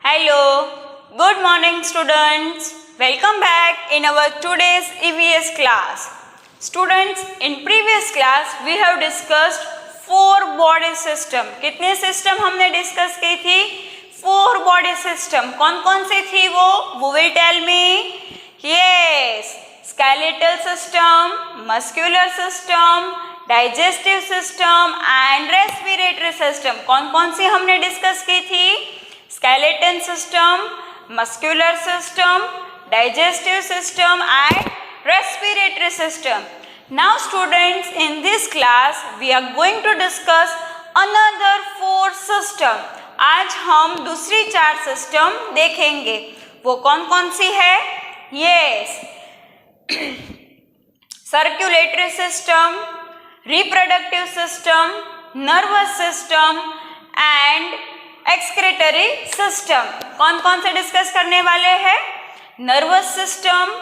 Hello, good morning students. Welcome back in our today's EVS class. Students, in previous class we have discussed four body system. कितने system हमने discuss की थी? Four body system. कौन कौन सी थी वो? Who will tell me? Yes, skeletal system, muscular system, digestive system and respiratory system. कौन कौन सी हमने डिस्कस की थी? Skeleton system, muscular system, digestive system and respiratory system. Now students, in this class we are going to discuss another four system. आज हम दूसरी चार system देखेंगे. वो कौन कौन सी है? Yes, circulatory system, reproductive system, nervous system and excretory system. कौन कौन से डिस्कस करने वाले हैं? Nervous system,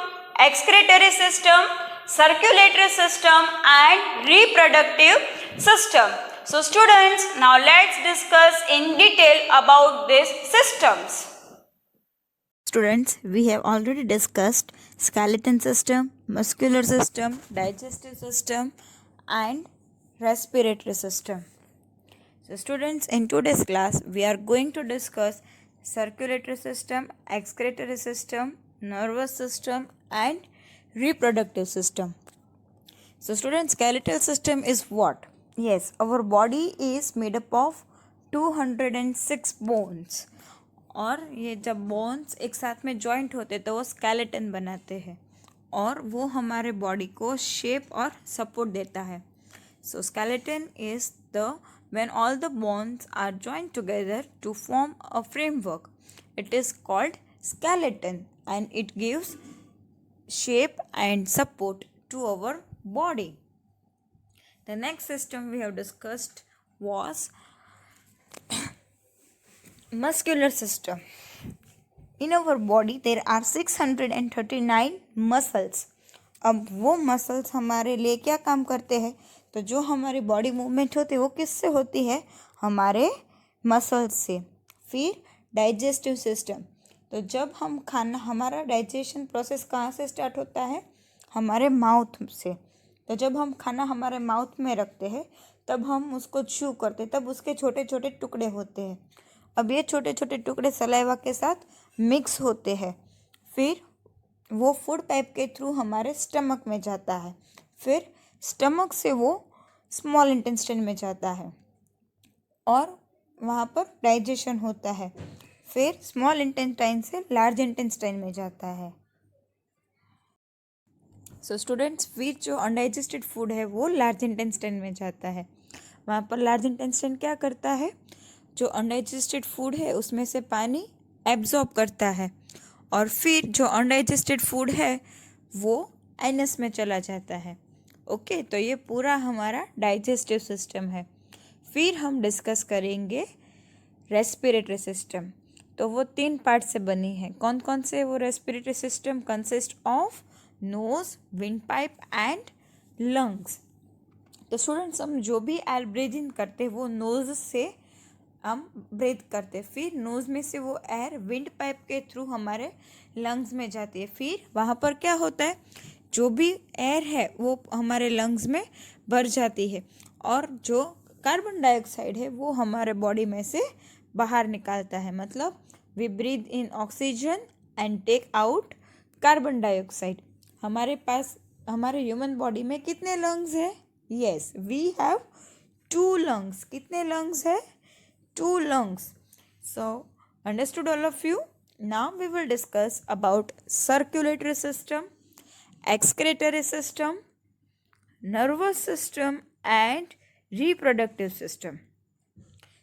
excretory system, circulatory system and reproductive system. So students, now let's discuss in detail about this systems. Students, we have already discussed skeleton system, muscular system, digestive system and respiratory system. So students, in today's class we are going to discuss circulatory system, excretory system, nervous system and reproductive system. So students, skeletal system is what? Yes, our body is made up of 206 bones. और ये जब bones एक साथ में joint होते तो वो skeleton बनाते हैं और वो हमारे बॉडी को शेप और सपोर्ट देता है. So skeleton is the when all the bones are joined together to form a framework. It is called skeleton and it gives shape and support to our body. The next system we have discussed was muscular system. In our body there are 639 muscles. अब वो muscles हमारे लिए क्या काम करते हैं? तो जो हमारी बॉडी मूवमेंट होती है वो किससे होती है? हमारे मसल्स से. फिर डाइजेस्टिव सिस्टम. तो जब हम खाना, हमारा डाइजेशन प्रोसेस कहाँ से स्टार्ट होता है? हमारे माउथ से. तो जब हम खाना हमारे माउथ में रखते हैं तब हम उसको च्यू करते, तब उसके छोटे छोटे टुकड़े होते हैं. अब ये छोटे छोटे टुकड़े सलाइवा के साथ मिक्स होते हैं. फिर वो फूड पाइप के थ्रू हमारे स्टमक में जाता है. फिर स्टमक से वो स्मॉल इंटेस्टाइन में जाता है और वहाँ पर डाइजेशन होता है. फिर स्मॉल इंटेस्टाइन से लार्ज इंटेस्टाइन में जाता है. सो स्टूडेंट्स, फिर जो अनडाइजेस्टेड फूड है वो लार्ज इंटेस्टाइन में जाता है. वहाँ पर लार्ज इंटेस्टाइन क्या करता है? जो अनडाइजेस्टेड फूड है उसमें से पानी एब्जॉर्ब करता है और फिर जो अनडाइजेस्टेड फूड है वो एनस में चला जाता है. ओके, तो ये पूरा हमारा डाइजेस्टिव सिस्टम है. फिर हम डिस्कस करेंगे रेस्पिरेटरी सिस्टम. तो वो तीन पार्ट से बनी है. कौन कौन से? वो respiratory system consist of nose, wind pipe and lungs. तो स्टूडेंट्स, हम जो भी एयर ब्रीथ इन करते हैं वो नोज से हम ब्रीथ करते हैं. फिर नोज़ में से वो एयर विंड पाइप के थ्रू हमारे लंग्स में जाती है. फिर वहाँ पर क्या होता है? जो भी एयर है वो हमारे लंग्स में भर जाती है और जो कार्बन डाइऑक्साइड है वो हमारे बॉडी में से बाहर निकालता है. मतलब we breathe in oxygen and take out carbon dioxide. हमारे पास, हमारे ह्यूमन बॉडी में कितने लंग्स है? Yes, we have 2 lungs. कितने लंग्स है? 2 lungs. So, understood all of you? Now we will discuss about circulatory system, excretory system, nervous system and reproductive system.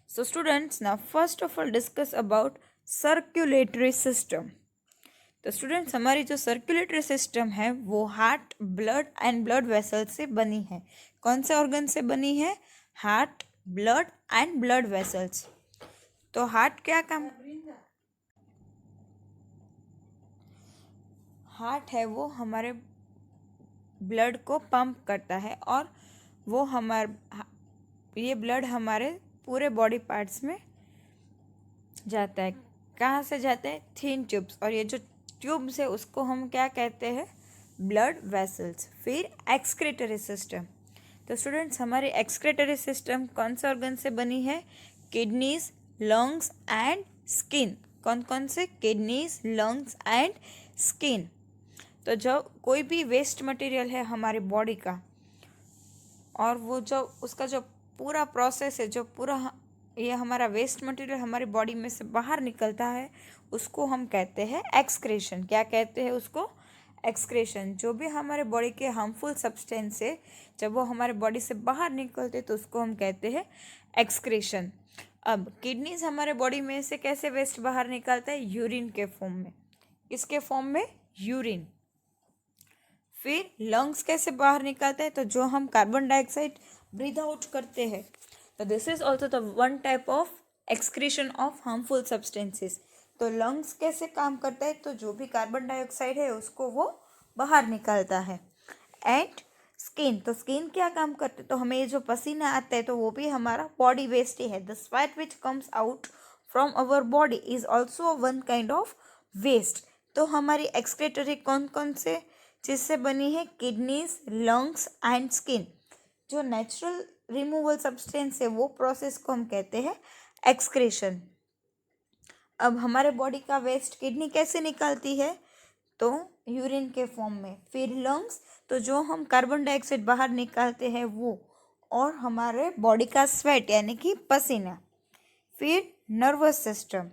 So students, now first of all discuss about circulatory system. तो students, हमारी जो circulatory system है वो heart, blood and blood vessel से बनी है. कौन से ऑर्गन से बनी है? Heart, blood and blood vessels. तो हार्ट क्या काम? हार्ट है वो हमारे ब्लड को पंप करता है और वो ये ब्लड हमारे पूरे बॉडी पार्ट्स में जाता है. कहाँ से जाते हैं? Thin tubes. और ये जो ट्यूब्स है उसको हम क्या कहते हैं? Blood vessels. फिर एक्सक्रीटरी सिस्टम। तो स्टूडेंट्स, हमारी एक्सक्रीटरी सिस्टम कौन से ऑर्गन से बनी है? Kidneys, lungs and skin. कौन कौन से? Kidneys, lungs and skin. तो जो कोई भी वेस्ट मटेरियल है हमारी बॉडी का, और वो जो उसका जो पूरा प्रोसेस है, जो पूरा ये हमारा वेस्ट मटेरियल हमारी बॉडी में से बाहर निकलता है, उसको हम कहते हैं एक्सक्रीशन। क्या कहते हैं उसको? एक्सक्रीशन। जो भी हमारे बॉडी के हार्मफुल सब्सटेंस है, जब वो हमारे बॉडी से बाहर निकलते तो उसको हम कहते हैं एक्सक्रीशन। अब किडनीज हमारे बॉडी में से कैसे वेस्ट बाहर निकालता है? यूरिन के फॉर्म में। किसके फॉर्म में? यूरिन। फिर लंग्स कैसे बाहर निकालते हैं? तो जो हम कार्बन डाइऑक्साइड ब्रीथ आउट करते हैं, तो this is also the one type of excretion of harmful substances. तो लंग्स कैसे काम करता है? तो जो भी कार्बन डाइऑक्साइड है उसको वो बाहर निकालता है। एंड स्किन, तो स्किन क्या काम करते? तो हमें ये जो पसीना आता है तो वो भी हमारा बॉडी वेस्ट ही है। The sweat which comes out from our body is also one kind of waste. तो हमारी एक्सक्रीटरी कौन कौन से चीज़ से बनी है? Kidneys, lungs and skin. जो नेचुरल रिमूवल सब्सटेंस है वो प्रोसेस को हम कहते हैं एक्सक्रीशन। अब हमारे बॉडी का वेस्ट किडनी कैसे निकालती है? तो यूरिन के फॉर्म में। फिर लंग्स, तो जो हम कार्बन डाइऑक्साइड बाहर निकालते हैं वो, और हमारे बॉडी का स्वेट यानी कि पसीना। फिर नर्वस सिस्टम,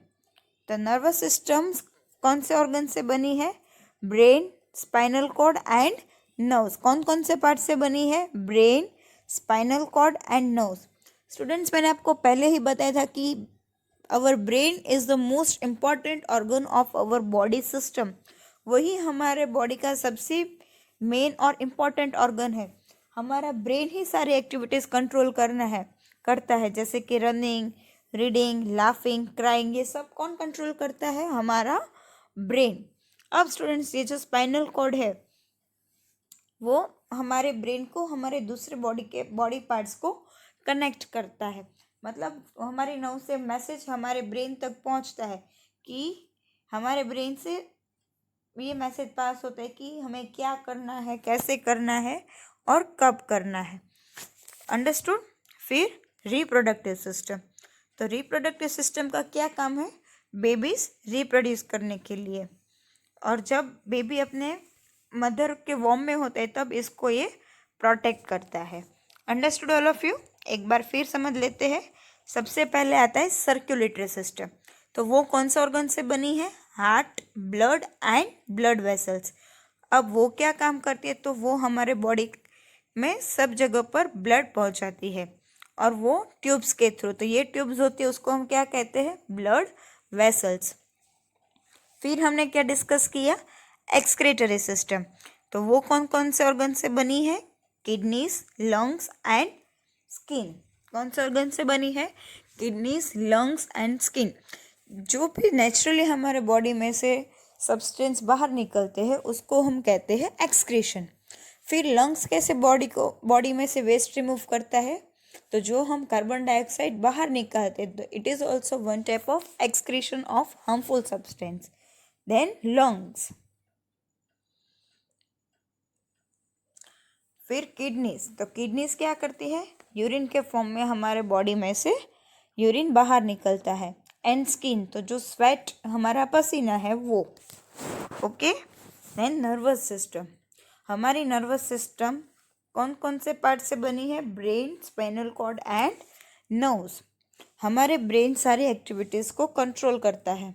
तो नर्वस सिस्टम कौन से ऑर्गन से बनी है? Brain, spinal cord and nerves. कौन कौन से पार्ट से बनी है? Brain, spinal cord and nerves. Students, मैंने आपको पहले ही बताया था कि our brain is the most important organ of our body system. वही हमारे बॉडी का सबसे मेन और इम्पॉर्टेंट ऑर्गन है। हमारा ब्रेन ही सारी एक्टिविटीज़ कंट्रोल करता है, जैसे कि रनिंग, रीडिंग, लाफिंग, क्राइंग, ये सब कौन कंट्रोल करता है? हमारा ब्रेन। अब स्टूडेंट्स, ये जो स्पाइनल कॉर्ड है वो हमारे ब्रेन को हमारे दूसरे बॉडी पार्ट्स को कनेक्ट करता है। मतलब हमारी नर्व से मैसेज हमारे ब्रेन तक पहुंचता है कि हमारे ब्रेन से ये मैसेज पास होता है कि हमें क्या करना है, कैसे करना है और कब करना है। अंडरस्टूड? फिर रिप्रोडक्टिव सिस्टम, तो रिप्रोडक्टिव सिस्टम का क्या काम है? बेबीज रिप्रोड्यूस करने के लिए। और जब बेबी अपने मदर के वॉर्म में होता है तब इसको ये प्रोटेक्ट करता है। Understood all of you? एक बार फिर समझ लेते हैं। सबसे पहले आता है सर्कुलेटरी सिस्टम। तो वो कौन सा ऑर्गन से बनी है? Heart, blood and blood vessels. अब वो क्या काम करती है? तो वो हमारे बॉडी में सब जगह पर ब्लड पहुंचाती है, और वो ट्यूब्स के थ्रू। तो ये ट्यूब्स होती है, उसको हम क्या कहते हैं? Blood vessels. फिर हमने क्या डिस्कस किया? Excretory system. तो वो कौन कौन से ऑर्गन से बनी है? Kidneys, lungs and skin. कौन से ऑर्गन से बनी है? Kidneys, lungs and skin. जो भी नेचुरली हमारे बॉडी में से सब्सटेंस बाहर निकलते हैं उसको हम कहते हैं एक्सक्रीशन। फिर लंग्स कैसे बॉडी में से वेस्ट रिमूव करता है? तो जो हम कार्बन डाइऑक्साइड बाहर निकालते हैं, तो it is also one type of excretion of harmful substance. Then lungs. फिर किडनीज, तो किडनीज क्या करती है? यूरिन के फॉर्म में हमारे बॉडी में से यूरिन बाहर निकलता है। एंड स्किन, तो जो स्वेट हमारा पसीना है वो। ओके। देन नर्वस सिस्टम, हमारी नर्वस सिस्टम कौन कौन से पार्ट से बनी है? Brain, spinal cord and nerves. हमारे ब्रेन सारी एक्टिविटीज़ को कंट्रोल करता है,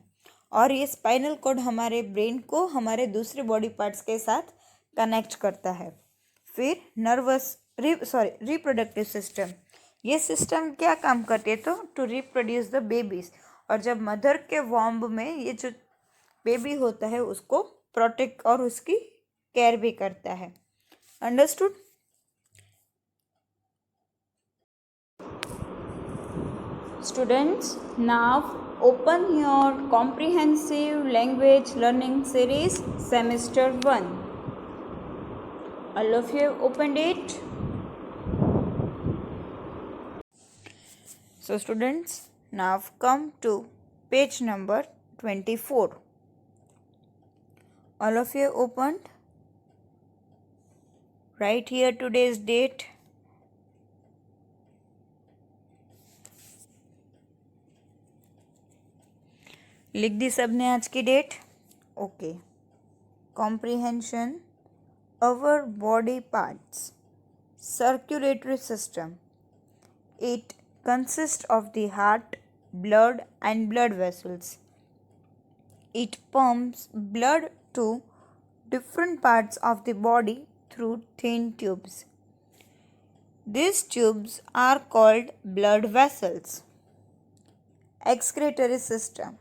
और ये स्पाइनल कॉर्ड हमारे ब्रेन को हमारे दूसरे बॉडी पार्ट्स के साथ कनेक्ट करता है। फिर रिप्रोडक्टिव सिस्टम, ये सिस्टम क्या काम करती है? तो टू रिप्रोड्यूस द बेबीज। और जब मदर के वॉम्ब में ये जो बेबी होता है उसको प्रोटेक्ट और उसकी केयर भी करता है। Understood? Students, now open your comprehensive language learning series semester 1. All of you have opened it. So students, now come to page number 24. All of you opened? Write here today's date. लिख दी सबने आज की date? Okay. Comprehension. Our body parts. Circulatory system. It consists of the heart, blood and blood vessels. It pumps blood to different parts of the body through thin tubes. These tubes are called blood vessels. Excretory system.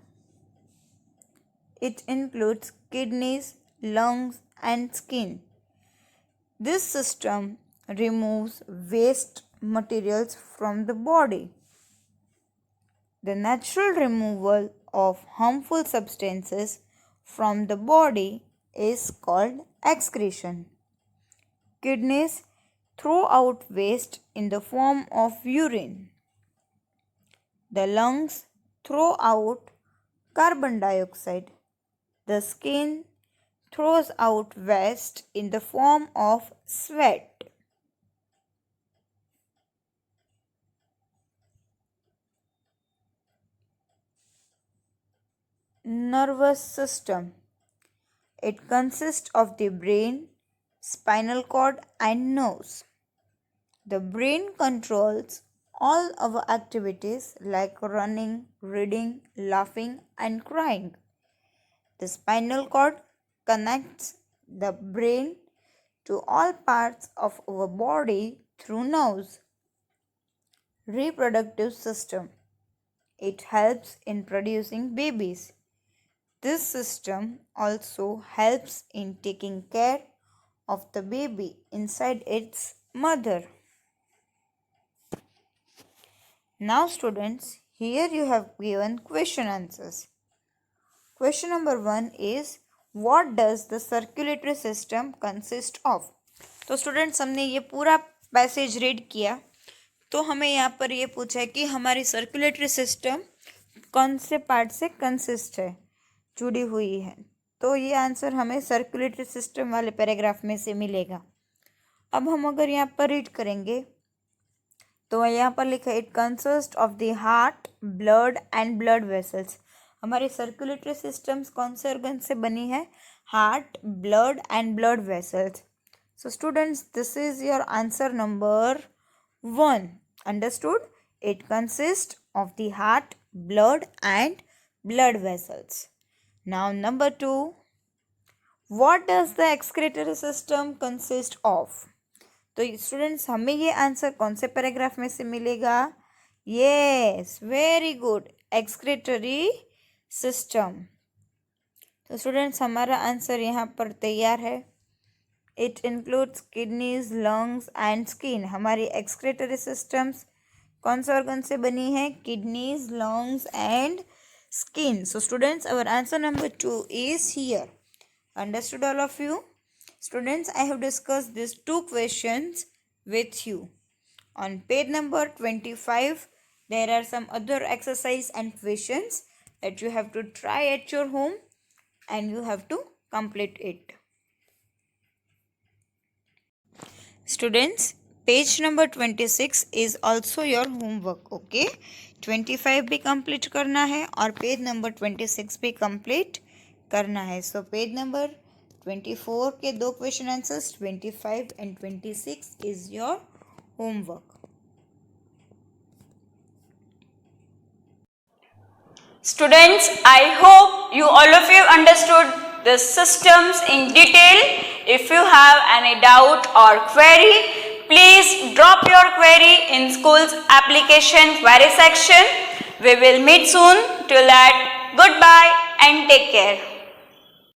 It includes kidneys, lungs and skin. This system removes waste materials from the body. The natural removal of harmful substances from the body is called excretion. Kidneys throw out waste in the form of urine. The lungs throw out carbon dioxide. The skin throws out waste in the form of sweat. Nervous system. It consists of the brain, spinal cord and nerves. The brain controls all our activities like running, reading, laughing and crying. The spinal cord connects the brain to all parts of our body through nerves. Reproductive system. It helps in producing babies. This system also helps in taking care of the baby inside its mother. Now students, here you have given question answers. Question number 1 is, what does the circulatory system consist of? तो students हमने ये पूरा passage read किया तो हमें यहाँ पर ये पूछा है कि हमारी सर्कुलेटरी सिस्टम कौन से पार्ट से कंसिस्ट है, जुड़ी हुई है. तो ये आंसर हमें सर्कुलेटरी सिस्टम वाले पैराग्राफ में से मिलेगा. अब हम अगर यहाँ पर रीड करेंगे तो यहाँ पर लिखा है it consist of the heart, blood and blood vessels. हमारी सर्कुलेटरी सिस्टम्स कौन से ऑर्गन से बनी है? Heart, blood and blood vessels. So students, this is your answer number 1. Understood? It consist of the heart, blood and blood vessels. Now number 2, what does the excretory system consist of? तो students हमें ये answer कौन से paragraph में से मिलेगा? Yes, very good, excretory system. तो students हमारा आंसर यहाँ पर तैयार है. It includes kidneys, lungs and skin. हमारी एक्सक्रेटरी सिस्टम्स कौन से ऑर्गन से बनी है? Kidneys, lungs and skin. So students, our answer number 2 is here. Understood all of you? Students, I have discussed these 2 questions with you. On page number 25, there are some other exercise and questions that you have to try at your home and you have to complete it. Students, page number 26 is also your homework. Okay, 25 भी complete करना है और page number 26 भी complete करना है. So page number 24 के 2 question answers, 25 and 26 is your homework. Students, I hope you all of you understood the systems in detail. If you have any doubt or query, please drop your query in school's application query section. We will meet soon. Till that, goodbye and take care.